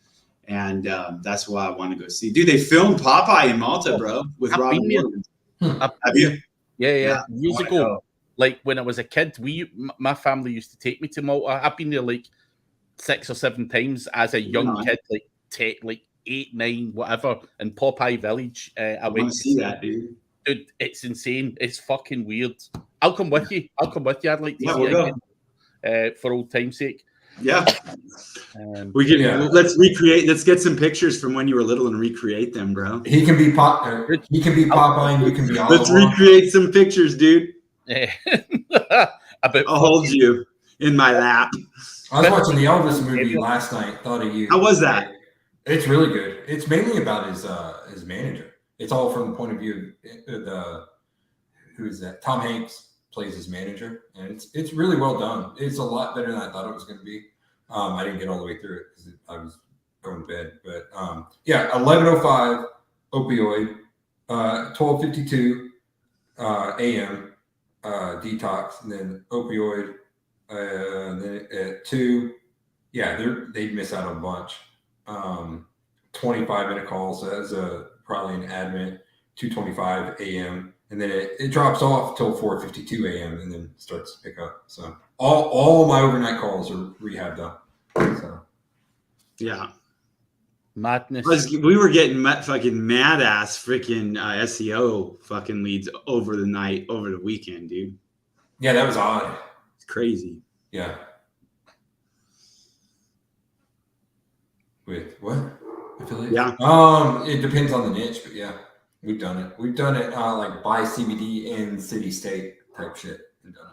and that's why I want to go see. Dude, they filmed Popeye in Malta, bro, with I've Robin been there. Williams. Have you? Yeah. Years wanna ago, go. like when I was a kid, my family used to take me to Malta. I've been there like 6 or 7 times as a young kid, like 8, 9, whatever. In Popeye Village, I went want to see that, dude. Dude, it's insane. It's fucking weird. I'll come with you. I'd like to see we'll it again, for old time's sake. Yeah. We can Yeah. let's recreate. Let's get some pictures from when you were little and recreate them, bro. He can be Popeye, and you can be Let's Oliver. recreate some pictures, dude. About I'll hold you in my lap. I was watching the Elvis movie last night. Thought of you. How was that? It's really good. It's mainly about his manager. It's all from the point of view of who is that? Tom Hanks plays his manager, and it's really well done. It's a lot better than I thought it was going to be. I didn't get all the way through it because I was going to bed. But 11:05 opioid, 12:52 a.m. Detox, and then opioid. And then at 2, they'd miss out on a bunch. 25-minute calls, so that's probably an admit. 2:25 a.m. and then it drops off till 4:52 a.m. and then starts to pick up. So all my overnight calls are rehab done. So Yeah. madness. We were getting fucking mad ass freaking SEO fucking leads over the weekend, dude. yeah, that was odd. It's crazy. Yeah. With what affiliate? Yeah. It depends on the niche, but yeah, we've done it. We've done it like by CBD and city state type shit. We've done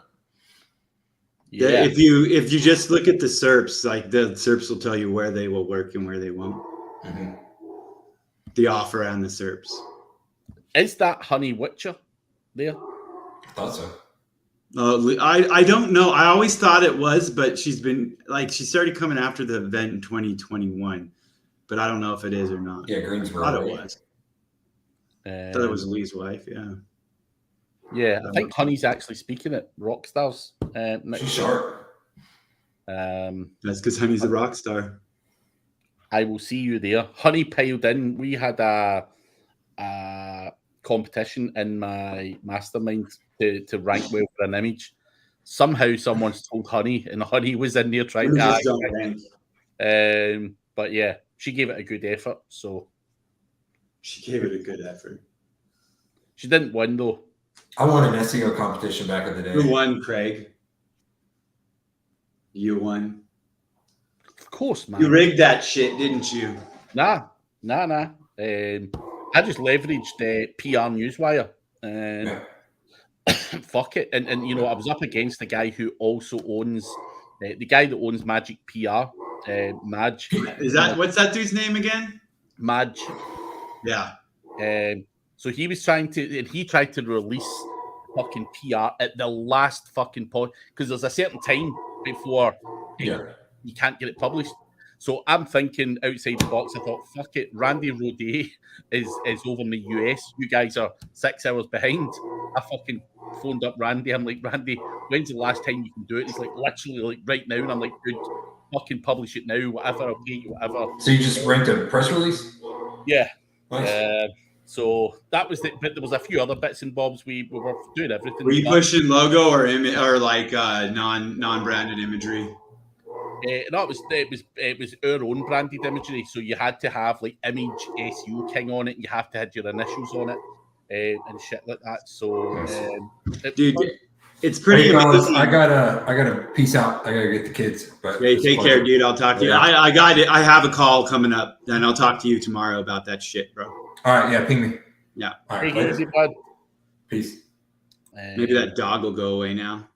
Yeah. If you just look at the SERPs, like the SERPs will tell you where they will work and where they won't. Mm-hmm. The offer and the SERPs. Is that Honey Witcher there? I thought so. I don't know. I always thought it was, but she started coming after the event in 2021, but I don't know if it is or not. Yeah, I Greensboro. thought it Right? was. I thought it was Lee's wife. Yeah. Yeah, I think Honey's actually speaking at Rockstars. She's sharp. That's because Honey's a rock star. I will see you there. Honey piled in. We had a competition in my mastermind to rank well for an image. Somehow someone's told Honey, and Honey was in there trying to Just don't rank. but yeah, she gave it a good effort. So She gave it a good effort. she didn't win though. I won an SEO competition back in the day. Who won, Craig? You won. Of course, man. You rigged that shit, didn't you? Nah. I just leveraged PR Newswire. Yeah. Fuck it. And you know, I was up against the guy who also owns the guy that owns Magic PR, Madge. What's that dude's name again? Madge. Yeah. So he was trying to, and he tried to release fucking PR at the last fucking point because there's a certain time before you can't get it published. So I'm thinking outside the box. I thought, fuck it, Randy Rodet is over in the US. You guys are 6 hours behind. I fucking phoned up Randy. I'm like, Randy, when's the last time you can do it? He's like, literally, like right now. And I'm like, good, fucking publish it now. Whatever, I'll pay you, whatever. So you just ranked a press release? Yeah. Nice. So that was it. But there was a few other bits and bobs. We were doing everything. Were you pushing logo or like non-branded imagery? No, it was our own branded imagery. So you had to have like image SEO king on it. And you have to have your initials on it and shit like that. So, dude, it's pretty amazing. I gotta peace out. I gotta get the kids. But hey, take care, dude. I'll talk to you. I got it. I have a call coming up, and I'll talk to you tomorrow about that shit, bro. All right, yeah, ping me. Yeah. All right, easy, bud. Peace. Maybe that dog will go away now.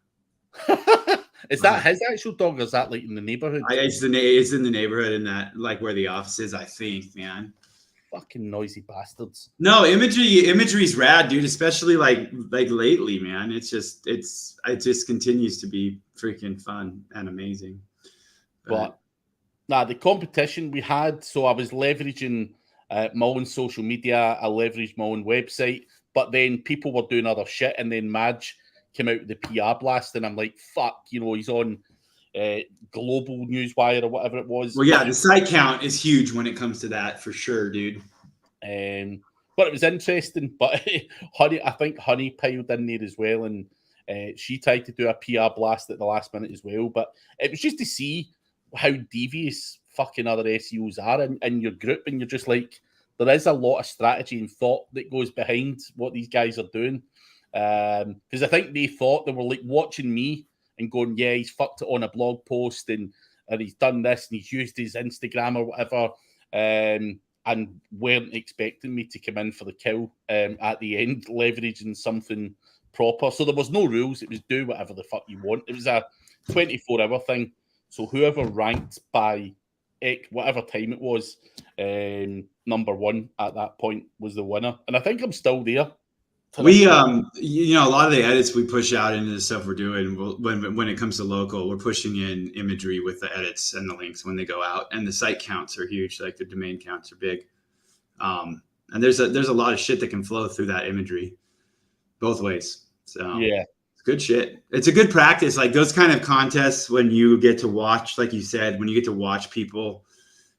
Is that his actual dog, or is that like in the neighborhood? It's in the neighborhood, in that like where the office is, I think, man. Fucking noisy bastards. No, imagery's rad, dude. Especially like lately, man. It just continues to be freaking fun and amazing. But the competition we had. So I was leveraging my own social media. I leveraged my own website, but then people were doing other shit, and then Madge came out with the PR blast, and I'm like, fuck, you know, he's on Global Newswire or whatever it was. Well, yeah, the site count is huge when it comes to that, for sure, dude. But it was interesting. But I think Honey piled in there as well, and she tried to do a PR blast at the last minute as well. But it was just to see how devious fucking other SEOs are in your group, and you're just like, there is a lot of strategy and thought that goes behind what these guys are doing. Because I think they thought they were like watching me and going, yeah, he's fucked it on a blog post and he's done this and he's used his Instagram or whatever, and weren't expecting me to come in for the kill at the end, leveraging something proper. So there was no rules. It was do whatever the fuck you want. It was a 24-hour thing. So whoever ranked by whatever time it was, number one at that point was the winner. And I think I'm still there. We, a lot of the edits we push out into the stuff we're doing, when it comes to local, we're pushing in imagery with the edits and the links when they go out, and the site counts are huge. Like the domain counts are big. And there's a lot of shit that can flow through that imagery both ways. So yeah, it's good shit. It's a good practice. Like those kind of contests when you get to watch, like you said, when you get to watch people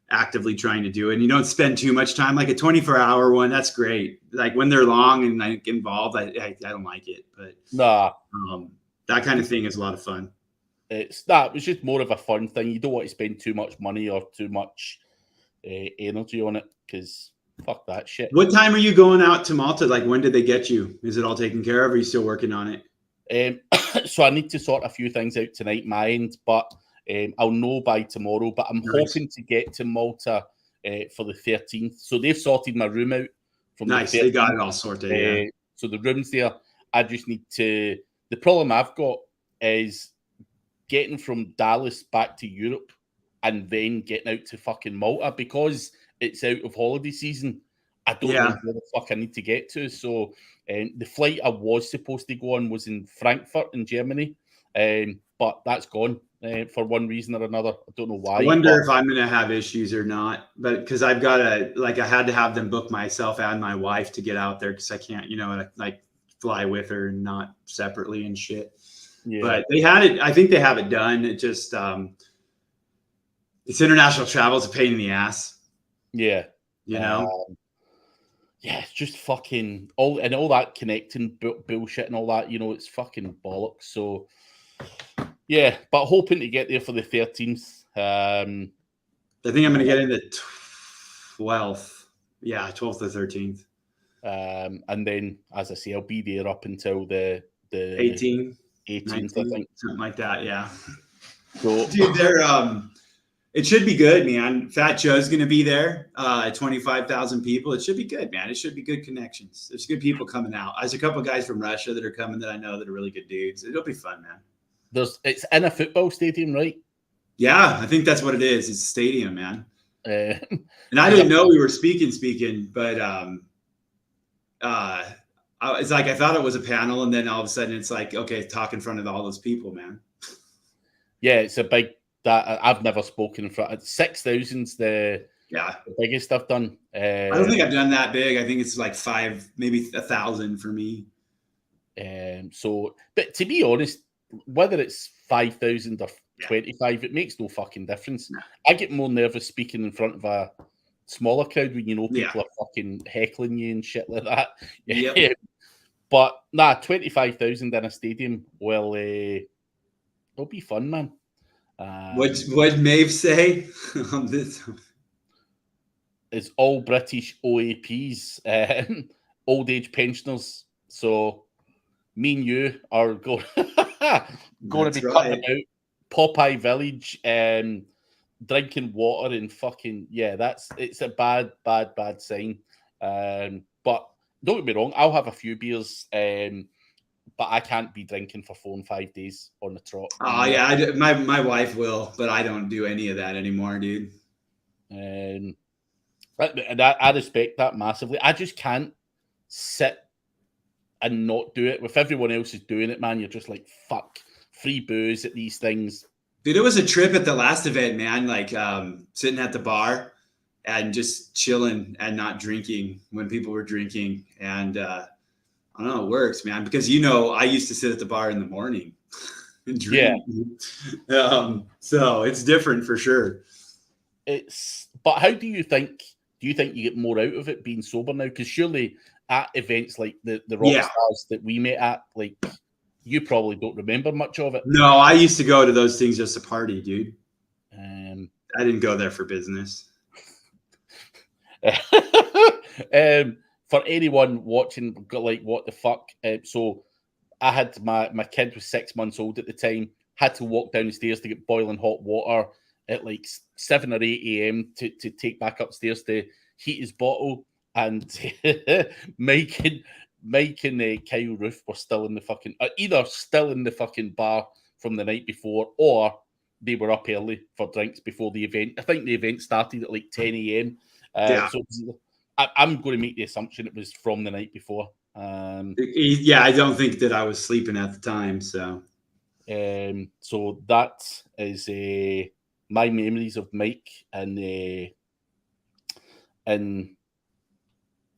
actively trying to do it and you don't spend too much time, like a 24-hour one, that's great. Like when they're long and like involved, I don't like it, but that kind of thing is a lot of fun. It was just more of a fun thing. You don't want to spend too much money or too much energy on it, because fuck that shit. What time are you going out to Malta? Like when did they get you? Is it all taken care of, or are you still working on it? So I need to sort a few things out tonight, my end, but I'll know by tomorrow. But I'm hoping to get to Malta for the 13th. So they've sorted my room out. From nice, the 13th. They got it all sorted. Yeah. So the room's there. I just need to. The problem I've got is getting from Dallas back to Europe and then getting out to fucking Malta because it's out of holiday season. I don't know where the fuck I need to get to. So the flight I was supposed to go on was in Frankfurt in Germany, but that's gone for one reason or another. I don't know why. I wonder if I'm going to have issues or not, but because I've got I had to have them book myself and my wife to get out there because I can't, like fly with her and not separately and shit. Yeah. But they had it. I think they have it done. It just, it's international travel. It's a pain in the ass. Yeah. Yeah, it's just fucking all that connecting bullshit and all that, it's fucking bollocks. So, yeah, but hoping to get there for the 13th. I think I'm going to get in the 12th. Yeah, 12th or 13th. And then, as I say, I'll be there up until the 18th, 19th, I think. Something like that, yeah. So, dude, it should be good, man. Fat Joe's going to be there, 25,000 people. It should be good, man. It should be good connections. There's good people coming out. There's a couple of guys from Russia that are coming that I know that are really good dudes. It'll be fun, man. It's in a football stadium, right? Yeah, I think that's what it is. It's a stadium, man. And I didn't know we were speaking, but it's like I thought it was a panel, and then all of a sudden it's like, okay, talk in front of all those people, man. Yeah, it's a big. That I've never spoken in front of 6,000's the biggest I've done. I don't think I've done that big. I think it's like 5, maybe 1,000 for me. So, but to be honest, whether it's 5,000 or 25, it makes no fucking difference. No. I get more nervous speaking in front of a smaller crowd when people are fucking heckling you and shit like that. Yep. But 25,000 in a stadium, well, it'll be fun, man. What'd Maeve say on this? It's all British OAPs, old age pensioners. So me and you are going to be cutting about Popeye Village, drinking water and fucking it's a bad sign. But don't get me wrong, I'll have a few beers. But I can't be drinking for 4 and 5 days on the trot. Oh yeah, my wife will, but I don't do any of that anymore, dude. And I respect that massively. I just can't sit and not do it. If everyone else is doing it, man, you're just like, fuck, free booze at these things. Dude, it was a trip at the last event, man. Like sitting at the bar and just chilling and not drinking when people were drinking, and I don't know, it works, man, because I used to sit at the bar in the morning and drink. Yeah. So it's different for sure. But how do you think you get more out of it being sober now? Because surely at events like the rock stars that we met at, like, you probably don't remember much of it. No, I used to go to those things just to party, dude. I didn't go there for business. For anyone watching, like, what the fuck? So I had my kid was 6 months old at the time, had to walk down the stairs to get boiling hot water at like 7 or 8 a.m. to take back upstairs to heat his bottle. And Mike and Kyle Roof were still in the fucking, either still in the fucking bar from the night before, or they were up early for drinks before the event. I think the event started at like 10 a.m. So I'm going to make the assumption it was from the night before. I don't think that I was sleeping at the time. So that is my memories of Mike and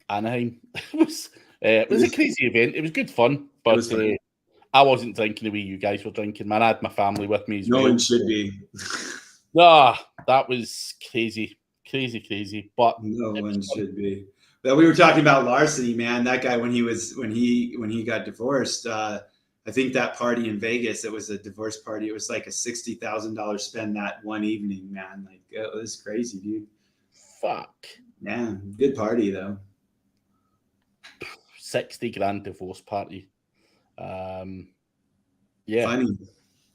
Anaheim. It was a crazy event. It was good fun, but I wasn't drinking the way you guys were drinking, man. I had my family with me as well. No one should be. That was crazy. Crazy, but no one should be. But we were talking about larceny, man. That guy, when he got divorced, I think that party in Vegas, it was a divorce party. It was like a $60,000 spend that one evening, man. Like, it was crazy, dude. Fuck. Yeah, good party though. 60 grand divorce party. Funny,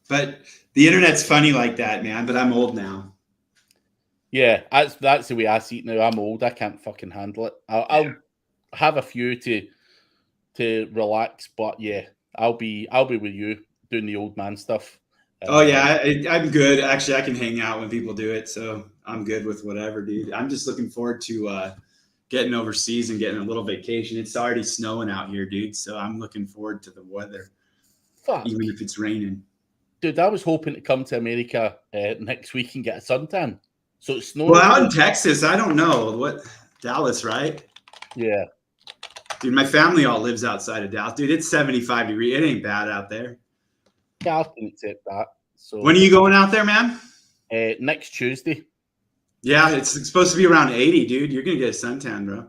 but the internet's funny like that, man. But I'm old now. Yeah, that's the way I see it now. I'm old. I can't fucking handle it. I'll have a few to relax, but yeah, I'll be with you doing the old man stuff. Oh yeah, I'm good. Actually, I can hang out when people do it, so I'm good with whatever, dude. I'm just looking forward to getting overseas and getting a little vacation. It's already snowing out here, dude, so I'm looking forward to the weather, Fuck. even if it's raining. Dude, I was hoping to come to America next week and get a suntan. So it's snowing. Well, out in Texas, I don't know what Dallas, right? Yeah. Dude, my family all lives outside of Dallas. Dude, it's 75 degrees. It ain't bad out there. Yeah, I can accept that. So When are you going out there, man? next Tuesday. Yeah, it's supposed to be around 80, dude. You're gonna get a suntan, bro.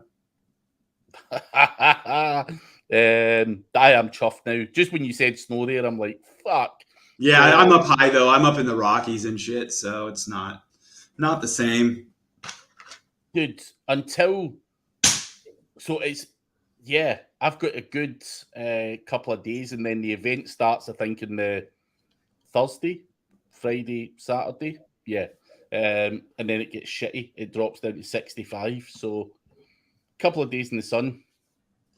I am chuffed now. Just when you said snow there, I'm like, fuck. Yeah, I'm up high though. I'm up in the Rockies and shit, so it's not the same. Dude, until so it's I've got a good couple of days, and then the event starts, I think, in the Thursday, Friday, Saturday. Yeah. And then it gets shitty. It drops down to 65. So a couple of days in the sun.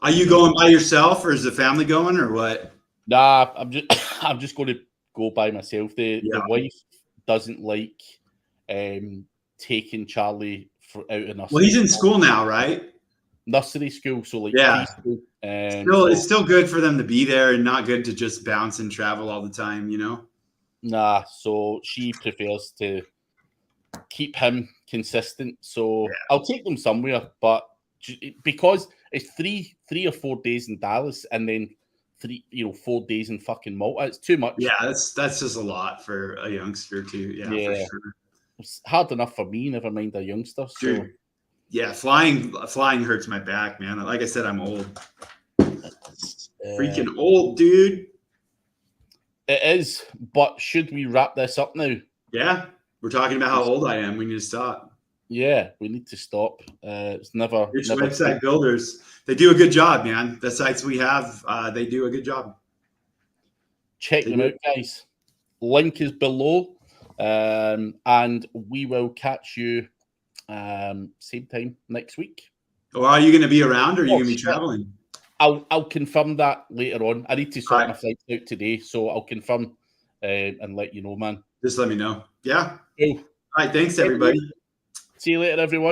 Are you going by yourself, or is the family going, or what? Nah, I'm just going to go by myself. The wife doesn't like taking Charlie out of nursery. Well, he's in school now, right? Nursery school, so like preschool. It's still good for them to be there, and not good to just bounce and travel all the time, you know? Nah, so she prefers to keep him consistent. So I'll take them somewhere, but because it's three or 4 days in Dallas and then 4 days in fucking Malta, it's too much. Yeah, that's just a lot for a youngster too. Yeah, for sure. It's hard enough for me, never mind a youngster. So dude, yeah, flying hurts my back, man. Like I said, I'm old. Freaking old, dude. It is, but should we wrap this up now? Yeah, we're talking about how old I am. We need to stop. Yeah, we need to stop. It's never. Rich website builders. They do a good job, man. The sites we have, they do a good job. Check them out, guys. Link is below, and we will catch you same time next week. Or are you going to be around, or are you going to be traveling? I'll confirm that later on. I need to sort my flights out today, so I'll confirm and let you know, man. Just let me know. Yeah. Cool. All right. Thanks, everybody. See you later, everyone.